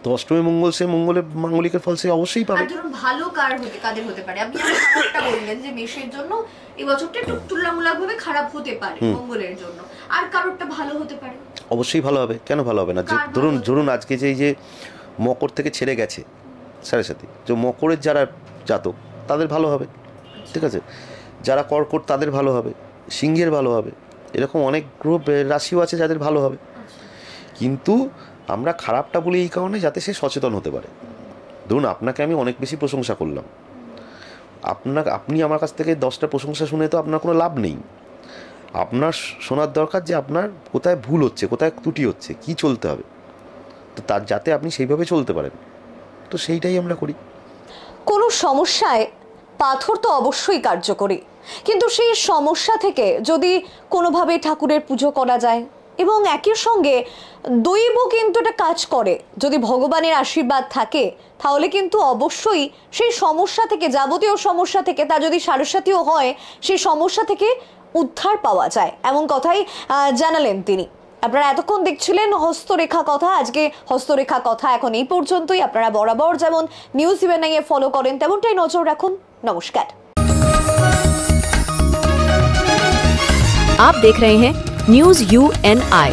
তো অষ্টমী মঙ্গল সে মঙ্গলে মাঙ্গলিকের ফল সে অবশ্যই পাবে। আর ধরুন ভালো কাদের হতে পারে? আপনি খারাপটা বললেন যে মেষের জন্য এই বছরটা একটু তুলনামূলকভাবে খারাপ হতে পারে মঙ্গলের জন্য, আর কারোরটা ভালো হতে পারে। অবশ্যই ভালো হবে, কেন ভালো হবে না? যে ধরুন আজকে যে মকর থেকে ছেড়ে গেছে সাড়ে সাথে, যে মকরের যারা জাতক তাদের ভালো হবে, ঠিক আছে, যারা কর্কট তাদের ভালো হবে, সিংহের ভালো হবে, এরকম অনেক গ্রহ রাশিও আছে যাদের ভালো হবে। কিন্তু আমরা খারাপটা বলি এই কারণে যাতে সে সচেতন হতে পারে। ধরুন আপনাকে আমি অনেক বেশি প্রশংসা করলাম, আপনি আমার কাছ থেকে 10টা প্রশংসা শুনে তো আপনার কোনো লাভ নেই। আপনার শোনার দরকার যে আপনার কোথায় ভুল হচ্ছে, কোথায় ত্রুটি হচ্ছে, কি চলতে হবে, তো তার যাতে আপনি সেইভাবে চলতে পারেন, তো সেইটাই আমরা করি। কোনো সমস্যায় পাথর তো অবশ্যই কার্যকরী, কিন্তু সেই সমস্যা থেকে যদি কোনোভাবে ঠাকুরের পুজো করা যায় এবং একই সঙ্গে দৈব কিন্তু এটা কাজ করে, যদি ভগবানের আশীর্বাদ থাকে তাহলে কিন্তু অবশ্যই সেই সমস্যা থেকে, যাবতীয় সমস্যা থেকে, তা যদি সারস্বতীও হয় সেই সমস্যা থেকে উদ্ধার পাওয়া যায়, এমন কথাই জানালেন তিনি। আপনারা এতক্ষণ দেখছিলেন হস্তরেখা কথা। আজকে হস্তরেখা কথা এখন এই পর্যন্তই। আপনারা বরাবর যেমন নিউজ ইউএনআই এ ফলো করেন তেমনটাই নজর রাখুন। নমস্কার। आप देख रहे हैं न्यूज UNI।